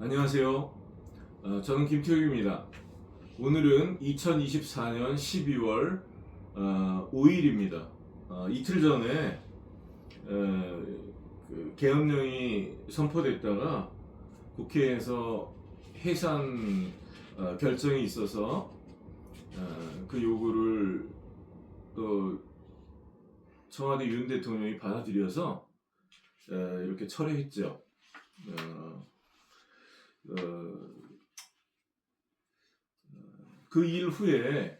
안녕하세요. 저는 김태욱입니다. 오늘은 2024년 12월 5일입니다. 이틀 전에 계엄령이 선포됐다가 국회에서 해산 결정이 있어서 그 요구를 또 청와대 윤 대통령이 받아들여서 이렇게 철회했죠. 그 일 후에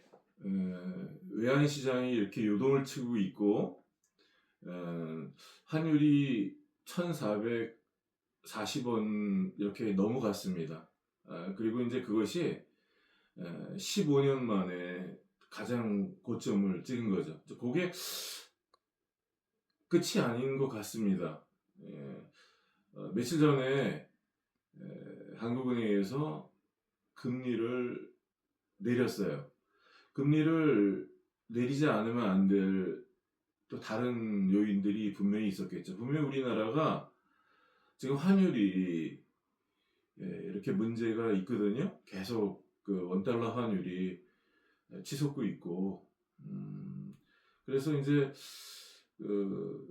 외환시장이 이렇게 요동을 치고 있고 환율이 1,440원 이렇게 넘어갔습니다. 그리고 이제 그것이 15년 만에 가장 고점을 찍은 거죠. 그게 끝이 아닌 것 같습니다. 며칠 전에 한국은행에서 금리를 내렸어요. 금리를 내리지 않으면 안 될 또 다른 요인들이 분명히 있었겠죠. 분명히 우리나라가 지금 환율이 이렇게 문제가 있거든요. 계속 그 원달러 환율이 치솟고 있고, 그래서 이제 그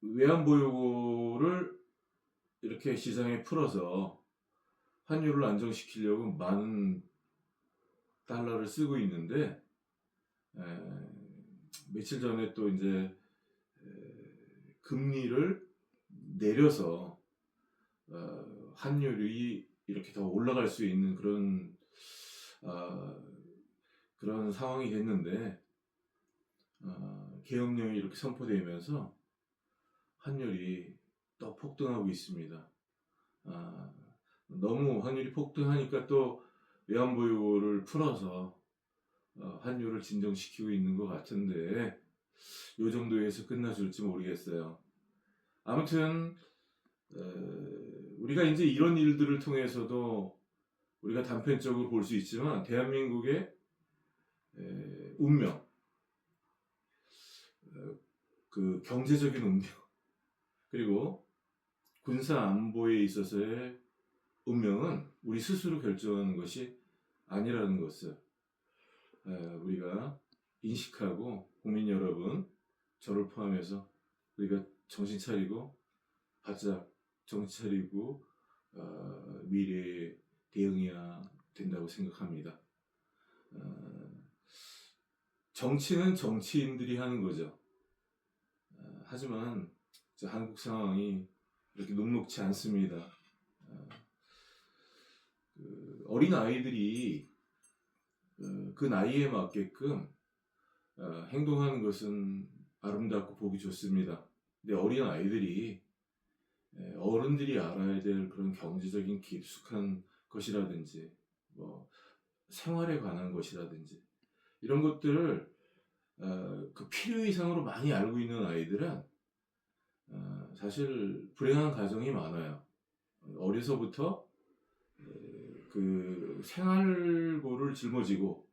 외환 보유고를 이렇게 시장에 풀어서 환율을 안정시키려고 많은 달러를 쓰고 있는데 며칠 전에 또 이제 금리를 내려서 환율이 이렇게 더 올라갈 수 있는 그런 상황이 됐는데 계엄령이 이렇게 선포되면서 환율이 또 폭등하고 있습니다. 너무 환율이 폭등하니까 또 외환보유고를 풀어서 환율을 진정시키고 있는 것 같은데 요 정도에서 끝나줄지 모르겠어요. 아무튼 우리가 이제 이런 일들을 통해서도 우리가 단편적으로 볼 수 있지만 대한민국의 운명, 그 경제적인 운명, 그리고 군사 안보에 있어서의 운명은 우리 스스로 결정하는 것이 아니라는 것을 우리가 인식하고 국민 여러분, 저를 포함해서 우리가 정신 차리고 바짝 정신 차리고 미래에 대응해야 된다고 생각합니다. 정치는 정치인들이 하는 거죠. 하지만 한국 상황이 이렇게 녹록지 않습니다. 어린 아이들이 그 나이에 맞게끔 행동하는 것은 아름답고 보기 좋습니다. 근데 어린 아이들이 어른들이 알아야 될 그런 경제적인 깊숙한 것이라든지 뭐 생활에 관한 것이라든지 이런 것들을 그 필요 이상으로 많이 알고 있는 아이들은 사실 불행한 가정이 많아요. 어려서부터 그 생활고를 짊어지고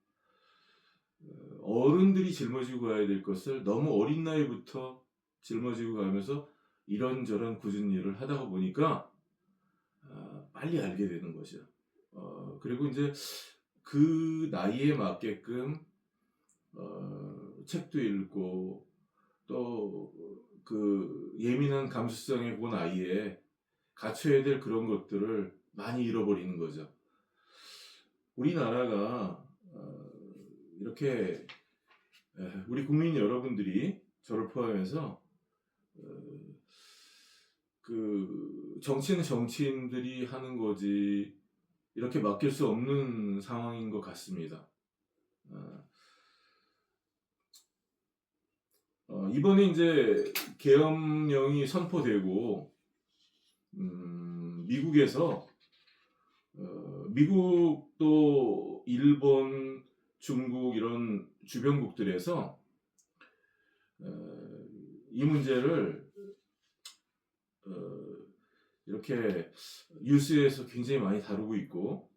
어른들이 짊어지고 가야 될 것을 너무 어린 나이부터 짊어지고 가면서 이런저런 굳은 일을 하다가 보니까 빨리 알게 되는 거죠. 그리고 이제 그 나이에 맞게끔 책도 읽고 또 그 예민한 감수성의 그 나이에 갖춰야 될 그런 것들을 많이 잃어버리는 거죠. 우리나라가 이렇게 우리 국민 여러분들이 저를 포함해서 그 정치는 정치인들이 하는 거지 이렇게 맡길 수 없는 상황인 것 같습니다. 이번에 이제 계엄령이 선포되고 미국에서 미국도 일본, 중국 이런 주변국들에서 이 문제를 이렇게 뉴스에서 굉장히 많이 다루고 있고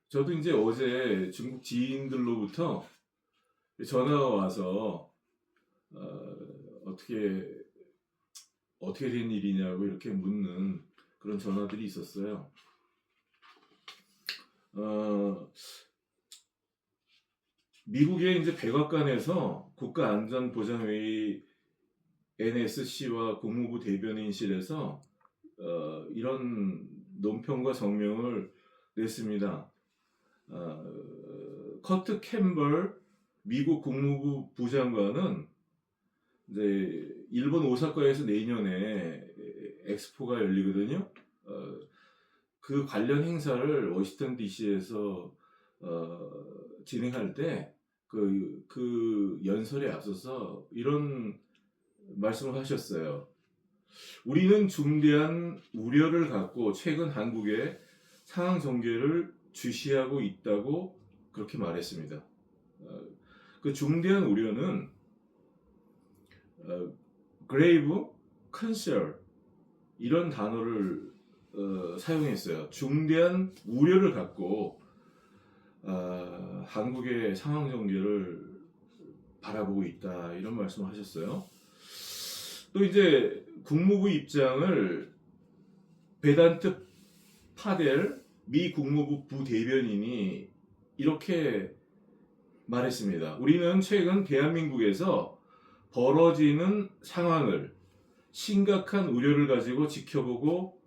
저도 이제 어제 중국 지인들로부터 전화가 와서 어떻게 된 일이냐고 이렇게 묻는 그런 전화들이 있었어요. 어, 미국의 이제 백악관에서 국가안전보장회의 NSC와 국무부 대변인실에서 이런 논평과 성명을 냈습니다. 커트 캠벌 미국 국무부 부장관은 이제 일본 오사카에서 내년에 엑스포가 열리거든요. 그 관련 행사를 워싱턴 DC에서 진행할 때 그 연설에 앞서서 이런 말씀을 하셨어요. 우리는 중대한 우려를 갖고 최근 한국의 상황 전개를 주시하고 있다고 그렇게 말했습니다. 그 중대한 우려는 grave concern 이런 단어를 사용했어요. 중대한 우려를 갖고 한국의 상황 전개를 바라보고 있다 이런 말씀을 하셨어요. 또 이제 국무부 입장을 베단트 파델 미 국무부 부대변인이 이렇게 말했습니다. 우리는 최근 대한민국에서 벌어지는 상황을 심각한 우려를 가지고 지켜보고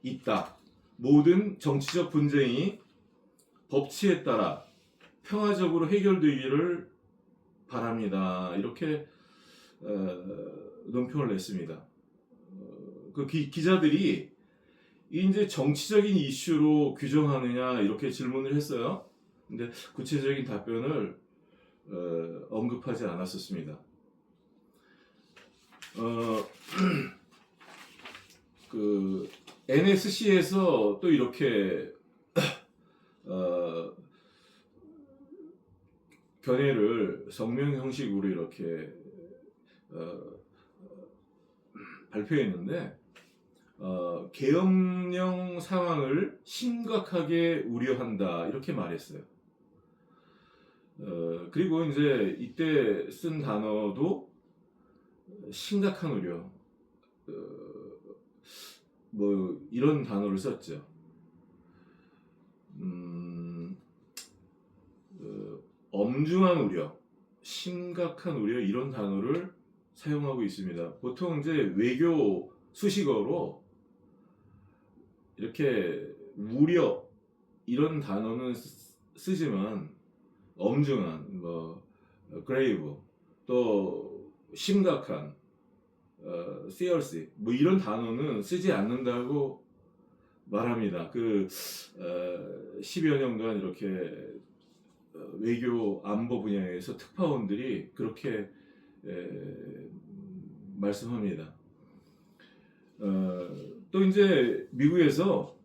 있다. 모든 정치적 분쟁이 법치에 따라 평화적으로 해결되기를 바랍니다. 이렇게 논평을 냈습니다. 그 기자들이 이제 정치적인 이슈로 규정하느냐 이렇게 질문을 했어요. 근데 구체적인 답변을 언급하지 않았었습니다. 그 NSC에서 또 이렇게 견해를 성명 형식으로 이렇게 발표했는데 계엄령 상황을 심각하게 우려한다 이렇게 말했어요. 그리고 이제 이때 쓴 단어도 심각한 우려 뭐 이런 단어를 썼죠. 엄중한 우려, 심각한 우려 이런 단어를 사용하고 있습니다. 보통 이제 외교 수식어로 이렇게 우려 이런 단어는 쓰지만 엄중한, 뭐 grave, 또 심각한, seriously 뭐 이런 단어는 쓰지 않는다고 말합니다. 그 10여 년간 이렇게 외교 안보 분야에서 특파원들이 그렇게 말씀합니다. 또 이제 미국에서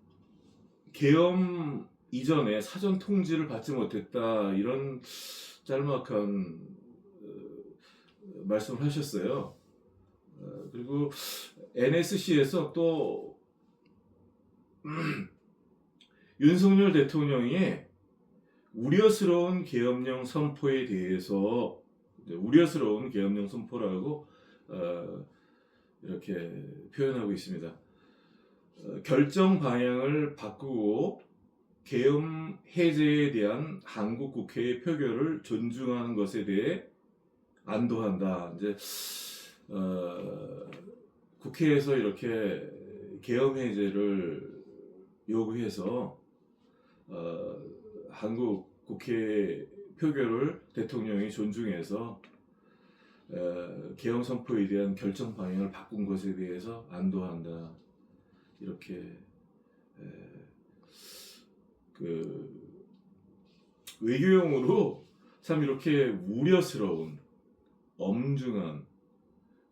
계엄 이전에 사전 통지를 받지 못했다 이런 짤막한 말씀을 하셨어요. 그리고 NSC에서 또 윤석열 대통령이 우려스러운 계엄령 선포에 대해서 우려스러운 계엄령 선포라고 이렇게 표현하고 있습니다. 결정 방향을 바꾸고 계엄 해제에 대한 한국 국회의 표결을 존중하는 것에 대해 안도한다. 이제 국회에서 이렇게 계엄 해제를 요구해서 한국 국회 표결을 대통령이 존중해서 계엄 선포에 대한 결정 방향을 바꾼 것에 대해서 안도한다. 이렇게 그 외교용으로 참 이렇게 우려스러운, 엄중한,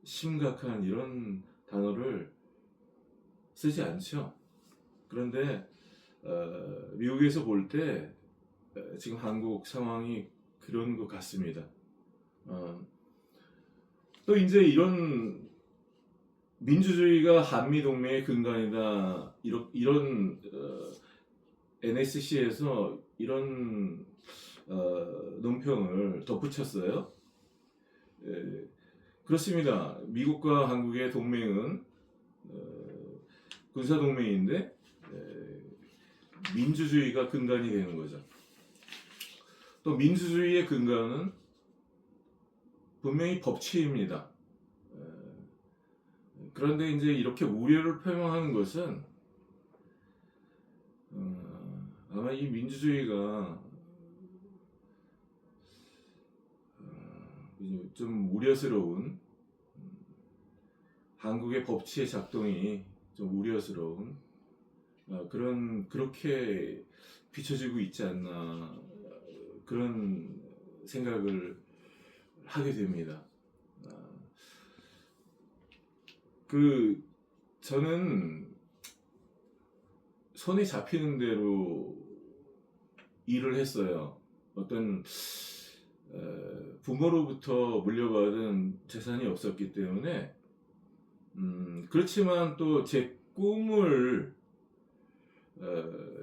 심각한 이런 단어를 쓰지 않죠. 그런데 미국에서 볼 때 지금 한국 상황이 그런 것 같습니다. 또 이제 이런 민주주의가 한미동맹의 근간이다 이런 NSC에서 이런 논평을 덧붙였어요. 그렇습니다. 미국과 한국의 동맹은 군사동맹인데 민주주의가 근간이 되는 거죠. 또 민주주의의 근간은 분명히 법치입니다. 그런데 이제 이렇게 우려를 표명하는 것은 아마 이 민주주의가 좀 우려스러운, 한국의 법치의 작동이 좀 우려스러운 그렇게 비춰지고 있지 않나, 그런 생각을 하게 됩니다. 저는 손에 잡히는 대로 일을 했어요. 어떤 부모로부터 물려받은 재산이 없었기 때문에 그렇지만 또 제 꿈을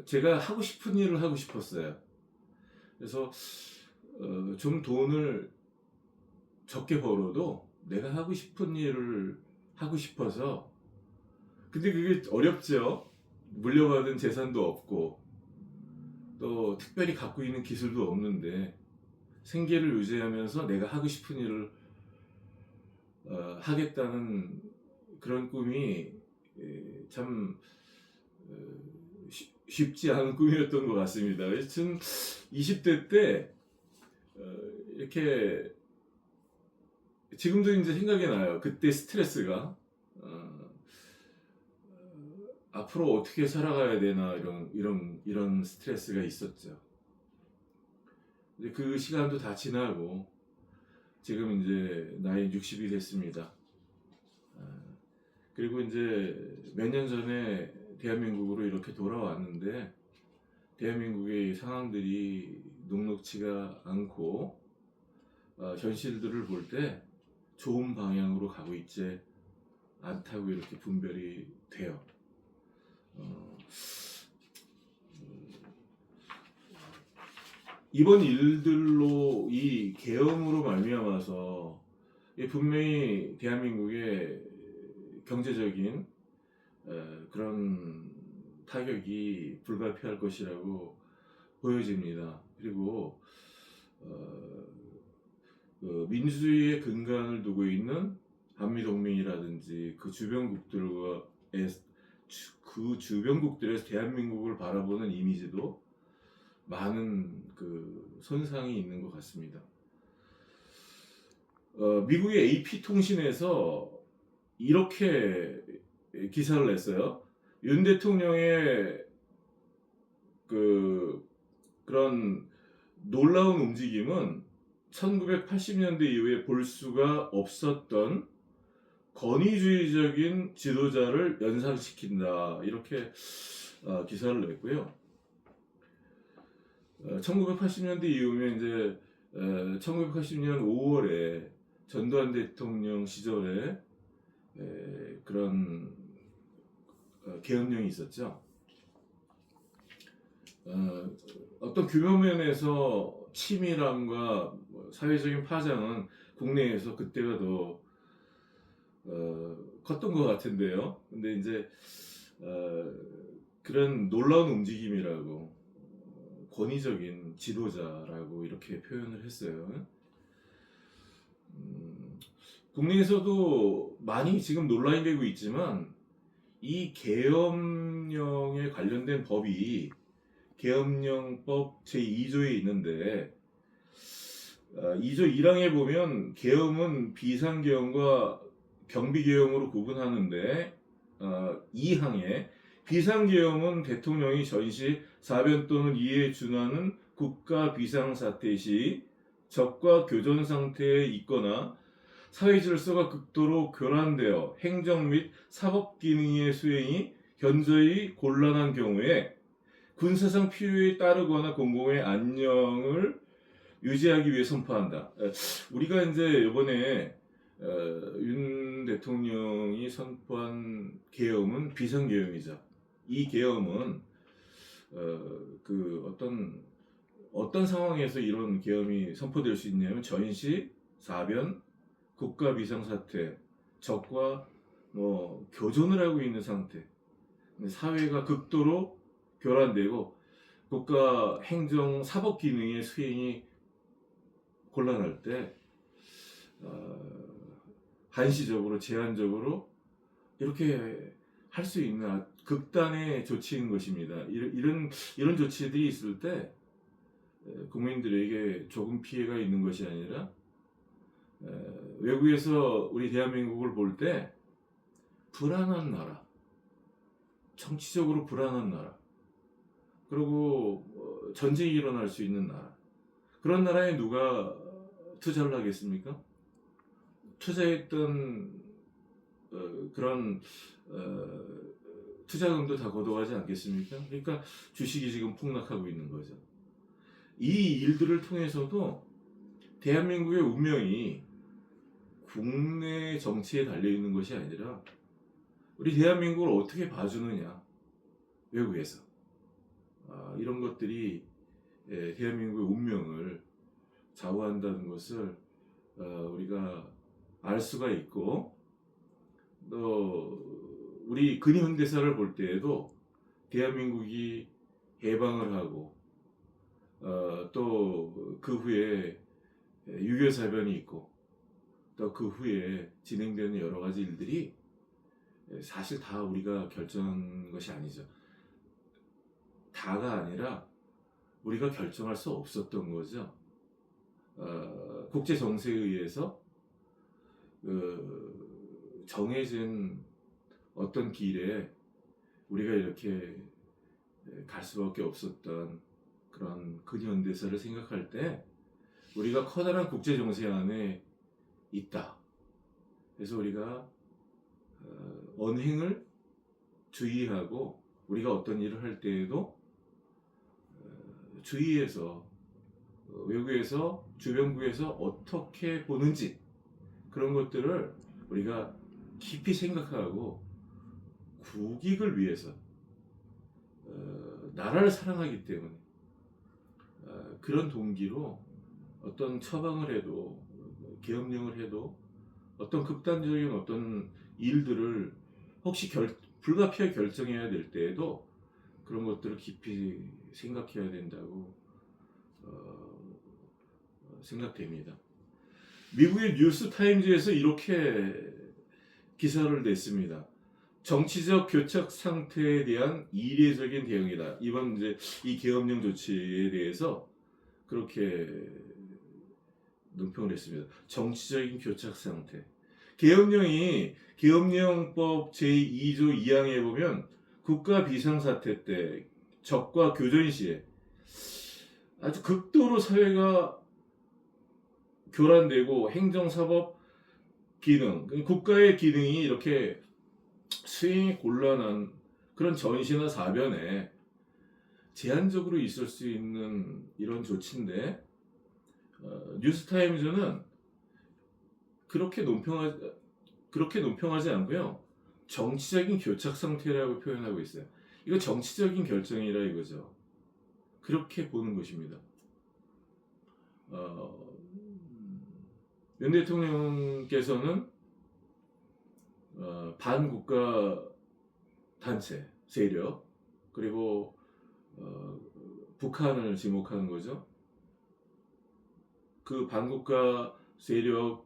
제가 하고 싶은 일을 하고 싶었어요. 그래서 좀 돈을 적게 벌어도 내가 하고 싶은 일을 하고 싶어서, 근데 그게 어렵죠. 물려받은 재산도 없고 또 특별히 갖고 있는 기술도 없는데 생계를 유지하면서 내가 하고 싶은 일을 하겠다는 그런 꿈이 참 쉽지 않은 꿈이었던 것 같습니다. 전 20대 때 이렇게 지금도 이제 생각이 나요. 그때 스트레스가 앞으로 어떻게 살아가야 되나, 이런 스트레스가 있었죠. 이제 그 시간도 다 지나고 지금 이제 나이 60이 됐습니다. 그리고 이제 몇 년 전에 대한민국으로 이렇게 돌아왔는데 대한민국의 상황들이 녹록치가 않고 현실들을 볼 때 좋은 방향으로 가고 있지 않다고 이렇게 분별이 돼요. 이번 일들로, 이 계엄으로 말미암아서 분명히 대한민국의 경제적인 그런 타격이 불가피할 것이라고 보여집니다. 그리고 민주주의의 근간을 두고 있는 한미동맹이라든지 그 주변국들에서 대한민국을 바라보는 이미지도 많은 손상이 있는 것 같습니다. 미국의 AP통신에서 이렇게 기사를 냈어요. 윤 대통령의 그런 놀라운 움직임은 1980년대 이후에 볼 수가 없었던 권위주의적인 지도자를 연상시킨다, 이렇게 기사를 냈고요. 1980년대 이후면 이제 1980년 5월에 전두환 대통령 시절에 그런 계엄령이 있었죠. 어떤 규모 면에서 치밀함과 사회적인 파장은 국내에서 그때가 더 컸던 것 같은데요. 근데 이제 그런 놀라운 움직임이라고, 권위적인 지도자라고 이렇게 표현을 했어요. 국내에서도 많이 지금 논란이 되고 있지만 이 계엄령에 관련된 법이 계엄령법 제2조에 있는데 2조 1항에 보면 계엄은 비상계엄과 경비계엄으로 구분하는데 2항에 비상계엄은 대통령이 전시, 사변 또는 이에 준하는 국가 비상사태 시 적과 교전 상태에 있거나 사회질서가 극도로 교란되어 행정 및 사법 기능의 수행이 현저히 곤란한 경우에 군사상 필요에 따르거나 공공의 안녕을 유지하기 위해 선포한다. 우리가 이제 이번에 윤 대통령이 선포한 계엄은 비상계엄이죠. 이 계엄은 어떤 상황에서 이런 계엄이 선포될 수 있냐면 전시, 사변, 국가 비상사태, 적과 교전을 하고 있는 상태, 사회가 극도로 교란되고 국가 행정 사법 기능의 수행이 곤란할 때 한시적으로 제한적으로 이렇게 할 수 있는 극단의 조치인 것입니다. 이런 조치들이 있을 때 국민들에게 조금 피해가 있는 것이 아니라 외국에서 우리 대한민국을 볼 때 불안한 나라, 정치적으로 불안한 나라, 그리고 전쟁이 일어날 수 있는 나라, 그런 나라에 누가 투자를 하겠습니까? 투자했던 그런 투자금도 다 걷어가지 않겠습니까? 그러니까 주식이 지금 폭락하고 있는 거죠. 이 일들을 통해서도 대한민국의 운명이 국내 정치에 달려 있는 것이 아니라 우리 대한민국을 어떻게 봐주느냐, 외국에서 이런 것들이 대한민국의 운명을 좌우한다는 것을 우리가 알 수가 있고, 또 우리 근현대사를 볼 때에도 대한민국이 해방을 하고 또 그 후에 6.25 사변이 있고 또 그 후에 진행되는 여러 가지 일들이 사실 다 우리가 결정한 것이 아니죠. 다가 아니라 우리가 결정할 수 없었던 거죠. 국제 정세에 의해서 정해진 어떤 길에 우리가 이렇게 갈 수밖에 없었던 그런 근현대사를 생각할 때 우리가 커다란 국제 정세 안에 있다. 그래서 우리가 언행을 주의하고 우리가 어떤 일을 할 때에도 주의해서 외국에서 주변국에서 어떻게 보는지 그런 것들을 우리가 깊이 생각하고 국익을 위해서 나라를 사랑하기 때문에 그런 동기로 어떤 처방을 해도 계엄령을 해도 어떤 극단적인 어떤 일들을 혹시 불가피하게 결정해야 될 때에도 그런 것들을 깊이 생각해야 된다고 생각됩니다. 미국의 뉴스타임즈에서 이렇게 기사를 냈습니다. 정치적 교착 상태에 대한 이례적인 대응이다. 이번 이제 이 계엄령 조치에 대해서 그렇게 논평을 했습니다. 정치적인 교착 상태. 계엄령법 제2조 2항에 보면 국가 비상사태 때 적과 교전 시에 아주 극도로 사회가 교란되고 행정사법 기능, 국가의 기능이 이렇게 수행이 곤란한 그런 전시나 사변에 제한적으로 있을 수 있는 이런 조치인데 뉴스타임즈는 그렇게 논평하지 않고요. 정치적인 교착 상태라고 표현하고 있어요. 이거 정치적인 결정이라 이거죠. 그렇게 보는 것입니다. 윤 대통령께서는 반국가 단체, 세력, 그리고 북한을 지목하는 거죠. 그 반국가 세력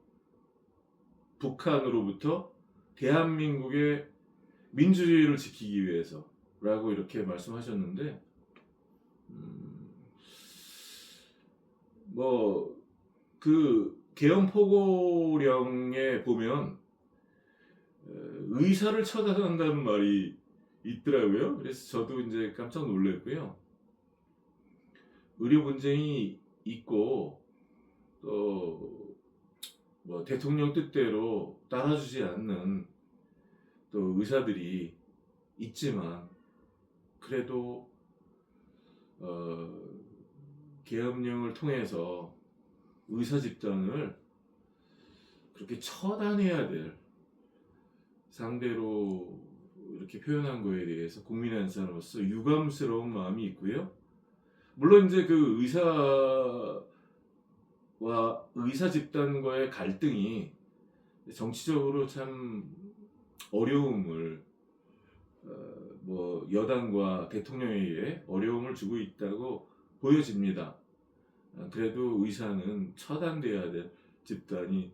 북한으로부터 대한민국의 민주주의를 지키기 위해서라고 이렇게 말씀하셨는데 그 계엄포고령에 보면 의사를 처단한다는 말이 있더라고요. 그래서 저도 이제 깜짝 놀랐고요. 의료 분쟁이 있고 또 대통령 뜻대로 따라주지 않는 또 의사들이 있지만 그래도 계엄령을 통해서 의사 집단을 그렇게 처단해야 될 상대로 이렇게 표현한 거에 대해서 국민의 한 사람으로서 유감스러운 마음이 있고요. 물론 이제 그 의사 집단과의 갈등이 정치적으로 참 어려움을 뭐 여당과 대통령에게 어려움을 주고 있다고 보여집니다. 그래도 의사는 처단돼야 될 집단이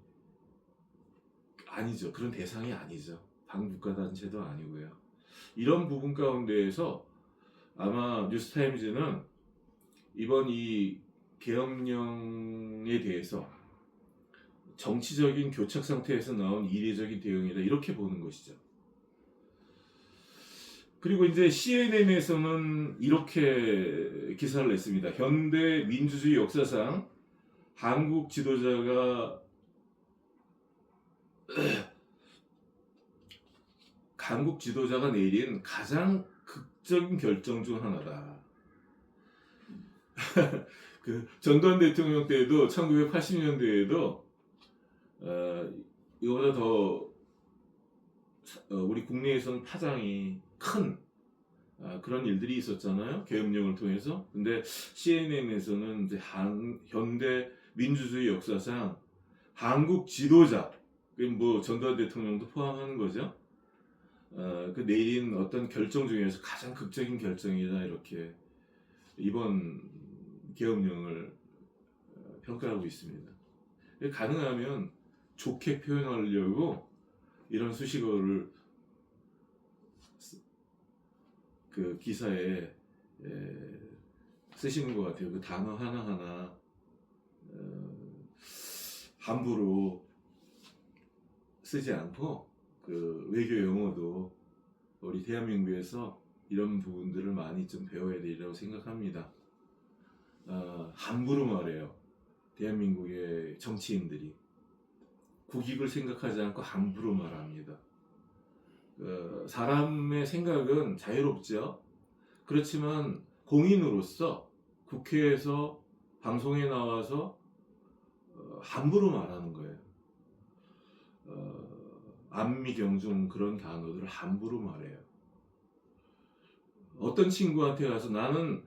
아니죠. 그런 대상이 아니죠. 반국가단체도 아니고요. 이런 부분 가운데에서 아마 뉴스타임즈는 이번 이 계엄령에 대해서 정치적인 교착 상태에서 나온 이례적인 대응이다 이렇게 보는 것이죠. 그리고 이제 CNN에서는 이렇게 기사를 냈습니다. 현대 민주주의 역사상 한국 지도자가 내린 가장 극적인 결정 중 하나다. 그 전두환 대통령 때도 1980년대에도 이거보다 더 우리 국내에서는 파장이 큰 그런 일들이 있었잖아요. 계엄령을 통해서. 근데 CNN에서는 이제 현대 민주주의 역사상 한국 지도자, 뭐 전두환 대통령도 포함하는 거죠. 그 내린 어떤 결정 중에서 가장 극적인 결정이다 이렇게 이번 계엄령을 평가하고 있습니다. 가능하면 좋게 표현하려고 이런 수식어를 그 기사에 쓰시는 것 같아요. 그 단어 하나하나 함부로 쓰지 않고 그 외교 용어도 우리 대한민국에서 이런 부분들을 많이 좀 배워야 되리라고 생각합니다. 함부로 말해요. 대한민국의 정치인들이 국익을 생각하지 않고 함부로 말합니다. 사람의 생각은 자유롭죠. 그렇지만 공인으로서 국회에서 방송에 나와서 함부로 말하는 거예요. 안미경중 그런 단어들을 함부로 말해요. 어떤 친구한테 가서 나는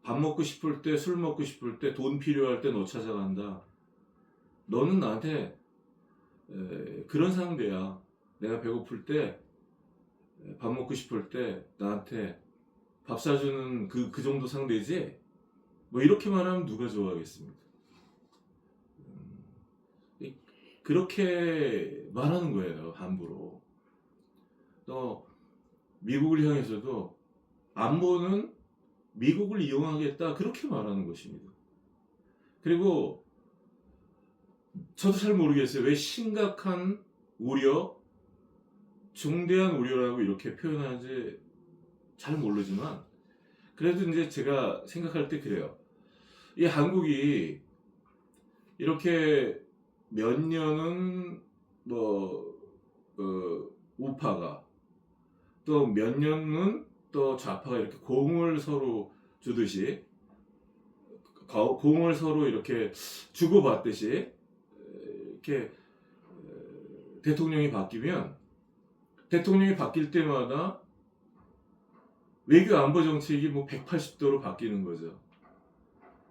밥 먹고 싶을 때, 술 먹고 싶을 때, 돈 필요할 때 너 찾아간다. 너는 나한테 그런 상대야. 내가 배고플 때, 밥 먹고 싶을 때 나한테 밥 사주는 그 정도 상대지? 뭐 이렇게 말하면 누가 좋아하겠습니까? 그렇게 말하는 거예요. 함부로. 또 미국을 향해서도 안보는 미국을 이용하겠다 그렇게 말하는 것입니다. 그리고 저도 잘 모르겠어요. 왜 심각한 우려, 중대한 우려라고 이렇게 표현하는지 잘 모르지만 그래도 이제 제가 생각할 때 그래요. 이 한국이 이렇게 몇 년은 우파가 또 몇 년은 또 좌파가 이렇게 공을 서로 주듯이 공을 서로 이렇게 주고받듯이 이렇게 대통령이 바뀔 때마다 외교 안보 정책이 180도로 바뀌는 거죠.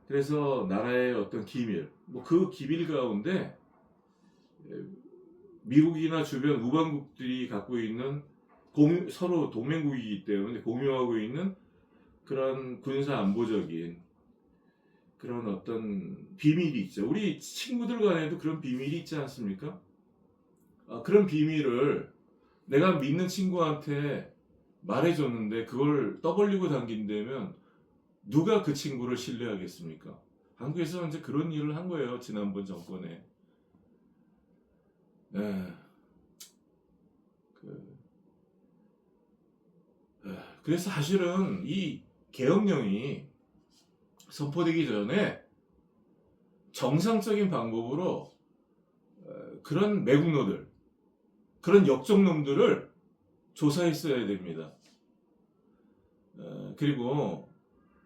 그래서 나라의 어떤 기밀, 그 기밀 가운데 미국이나 주변 우방국들이 갖고 있는 서로 동맹국이기 때문에 공유하고 있는 그런 군사 안보적인 그런 어떤 비밀이 있죠. 우리 친구들 간에도 그런 비밀이 있지 않습니까? 그런 비밀을 내가 믿는 친구한테 말해줬는데 그걸 떠벌리고 당긴다면 누가 그 친구를 신뢰하겠습니까? 한국에서 이제 그런 일을 한 거예요. 지난번 정권에. 그래서 사실은 이 계엄령이 선포되기 전에 정상적인 방법으로 그런 매국노들, 그런 역적놈들을 조사했어야 됩니다. 그리고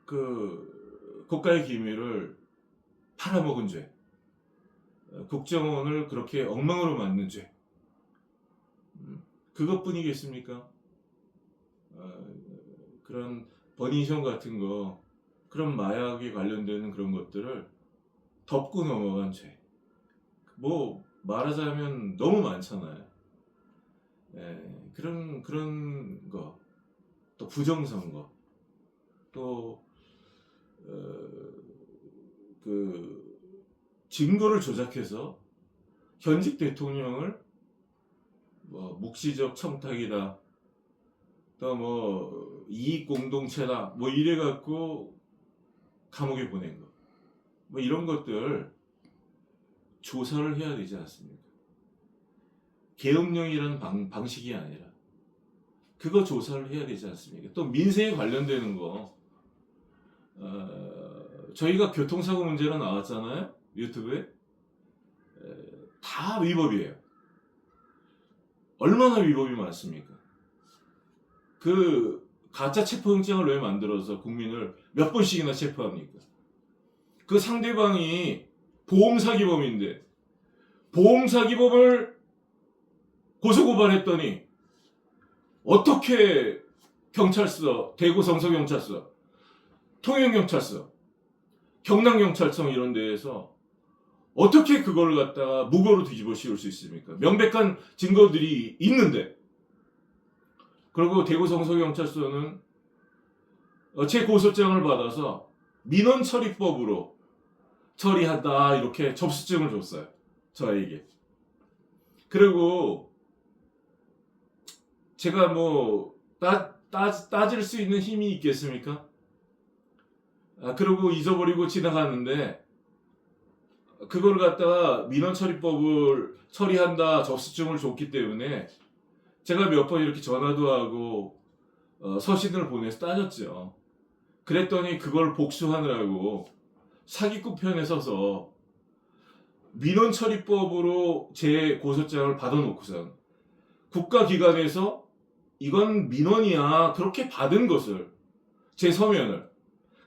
그 국가의 기밀을 팔아먹은 죄, 국정원을 그렇게 엉망으로 만든 죄, 그것뿐이겠습니까? 그런 버닝썬 같은 거, 그런 마약에 관련되는 그런 것들을 덮고 넘어간 죄. 말하자면 너무 많잖아요. 그런 거. 또 부정선거, 또 그 증거를 조작해서 현직 대통령을 뭐 묵시적 청탁이다, 또 뭐 이익 공동체다, 뭐 이래 갖고 감옥에 보낸 거, 뭐 이런 것들 조사를 해야 되지 않습니까? 계엄령이라는 방식이 아니라 그거 조사를 해야 되지 않습니까? 또 민생에 관련되는 거, 저희가 교통사고 문제로 나왔잖아요, 유튜브에. 다 위법이에요. 얼마나 위법이 많습니까? 그 가짜 체포영장을 왜 만들어서 국민을 몇 번씩이나 체포합니까? 그 상대방이 보험사기범인데 보험사기범을 고소고발했더니 어떻게 경찰서, 대구 성서경찰서, 통영경찰서, 경남경찰청 이런 데에서 어떻게 그걸 갖다가 무고로 뒤집어 씌울 수 있습니까? 명백한 증거들이 있는데. 그리고 대구 성서경찰서는 제 고소장을 받아서 민원처리법으로 처리한다 이렇게 접수증을 줬어요, 저에게. 그리고 제가 뭐 따질 수 있는 힘이 있겠습니까? 그러고 잊어버리고 지나갔는데 그걸 갖다가 민원처리법을 처리한다 접수증을 줬기 때문에 제가 몇 번 이렇게 전화도 하고 서신을 보내서 따졌죠. 그랬더니 그걸 복수하느라고 사기꾼 편에 서서 민원처리법으로 제 고소장을 받아놓고선 국가기관에서 이건 민원이야 그렇게 받은 것을, 제 서면을,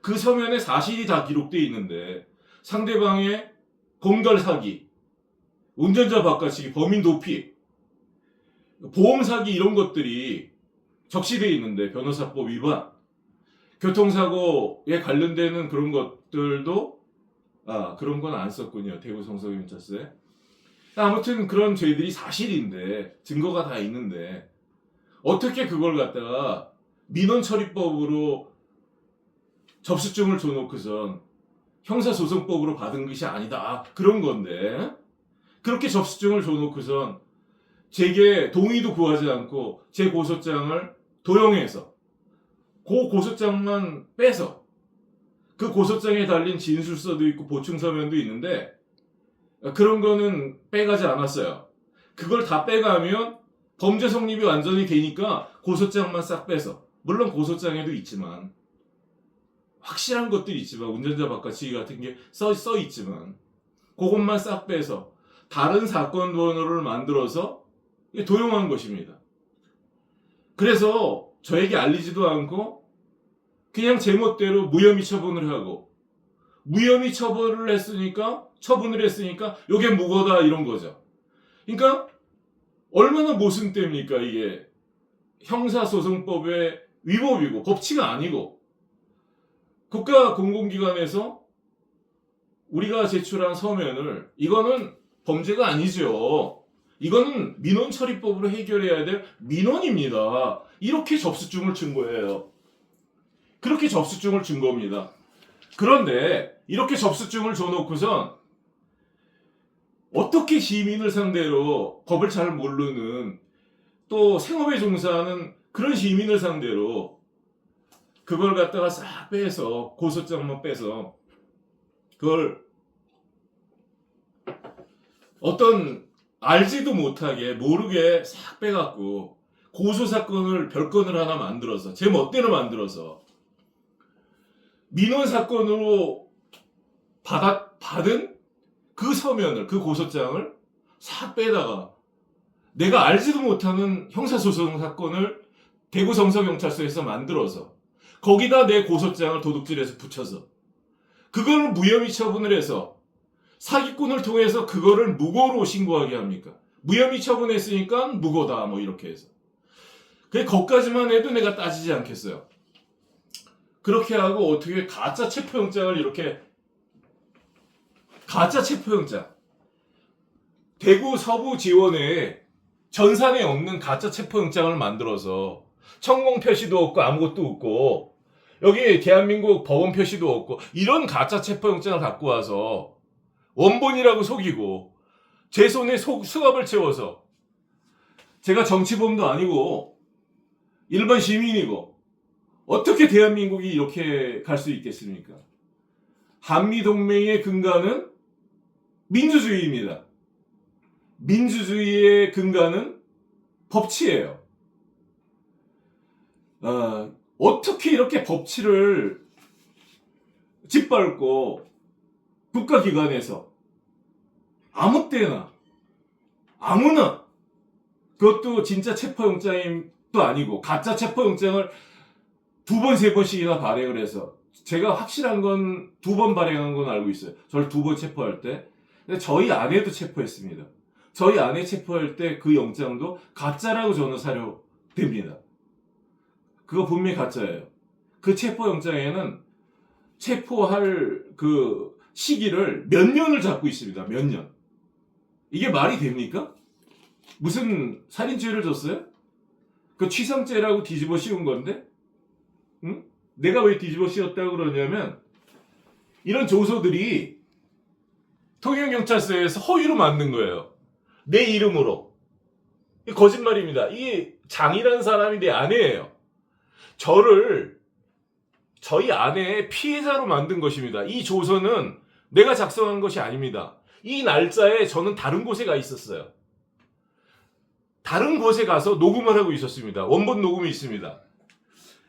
그 서면에 사실이 다 기록되어 있는데 상대방의 공갈 사기, 운전자 바꿔치기, 범인 도피, 보험 사기 이런 것들이 적시되어 있는데, 변호사법 위반, 교통사고에 관련되는 그런 것들도 그런 건 안 썼군요, 대구 성서경찰서에. 아무튼 그런 죄들이 사실인데, 증거가 다 있는데 어떻게 그걸 갖다가 민원처리법으로 접수증을 줘놓고선 형사소송법으로 받은 것이 아니다 그런 건데, 그렇게 접수증을 줘놓고선 제게 동의도 구하지 않고 제 고소장을 도용해서 그 고소장만 빼서, 그 고소장에 달린 진술서도 있고 보충서면도 있는데 그런 거는 빼가지 않았어요. 그걸 다 빼가면 범죄 성립이 완전히 되니까 고소장만 싹 빼서, 물론 고소장에도 있지만 확실한 것들이 있지만, 운전자 바꿔치기 같은 게 써 있지만 그것만 싹 빼서 다른 사건 번호를 만들어서 도용한 것입니다. 그래서 저에게 알리지도 않고 그냥 제멋대로 무혐의 처분을 하고, 무혐의 처분을 했으니까 이게 무고다 이런 거죠. 그러니까 얼마나 모순됩니까? 이게 형사소송법의 위법이고 법치가 아니고, 국가 공공기관에서 우리가 제출한 서면을, 이거는 범죄가 아니죠, 이거는 민원처리법으로 해결해야 될 민원입니다, 이렇게 접수증을 준 거예요. 그렇게 접수증을 준 겁니다. 그런데 이렇게 접수증을 줘놓고선 어떻게 시민을 상대로, 법을 잘 모르는 또 생업에 종사하는 그런 시민을 상대로 그걸 갖다가 싹 빼서, 고소장만 빼서 그걸 어떤 알지도 못하게 모르게 싹 빼갖고 고소사건을 별건을 하나 만들어서, 제 멋대로 만들어서 민원사건으로 받은 그 서면을, 그 고소장을 싹 빼다가 내가 알지도 못하는 형사소송 사건을 대구 성서경찰서에서 만들어서 거기다 내 고소장을 도둑질해서 붙여서 그걸 무혐의 처분을 해서 사기꾼을 통해서 그거를 무고로 신고하게 합니까? 무혐의 처분했으니까 무고다 뭐 이렇게 해서. 거기까지만 해도 내가 따지지 않겠어요. 그렇게 하고 어떻게 가짜 체포영장을, 이렇게 가짜 체포영장, 대구 서부 지원에 전산에 없는 가짜 체포영장을 만들어서 천공 표시도 없고 아무것도 없고 여기 대한민국 법원 표시도 없고 이런 가짜 체포영장을 갖고 와서 원본이라고 속이고 제 손에 수갑을 채워서 제가 정치범도 아니고 일반 시민이고 어떻게 대한민국이 이렇게 갈 수 있겠습니까? 한미동맹의 근간은 민주주의입니다. 민주주의의 근간은 법치예요. 어떻게 이렇게 법치를 짓밟고 국가기관에서 아무 때나 아무나 그것도 진짜 체포영장도 아니고 가짜 체포영장을 2번, 3번씩이나 발행을 해서 제가 확실한 건 2번 발행한 건 알고 있어요. 저를 2번 체포할 때. 근데 저희 아내도 체포했습니다. 저희 아내 체포할 때 그 영장도 가짜라고 저는 사료됩니다. 그거 분명히 가짜예요. 그 체포영장에는 체포할 그 시기를 몇 년을 잡고 있습니다. 몇 년. 이게 말이 됩니까? 무슨 살인죄를 줬어요? 그 취상죄라고 뒤집어 씌운 건데? 응? 내가 왜 뒤집어 씌웠다고 그러냐면 이런 조서들이 통영경찰서에서 허위로 만든 거예요. 내 이름으로. 이게 거짓말입니다. 이 장이라는 사람이 내 아내예요. 저희 아내의 피해자로 만든 것입니다. 이 조서는 내가 작성한 것이 아닙니다. 이 날짜에 저는 다른 곳에 가 있었어요. 다른 곳에 가서 녹음을 하고 있었습니다. 원본 녹음이 있습니다.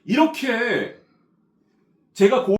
이렇게 제가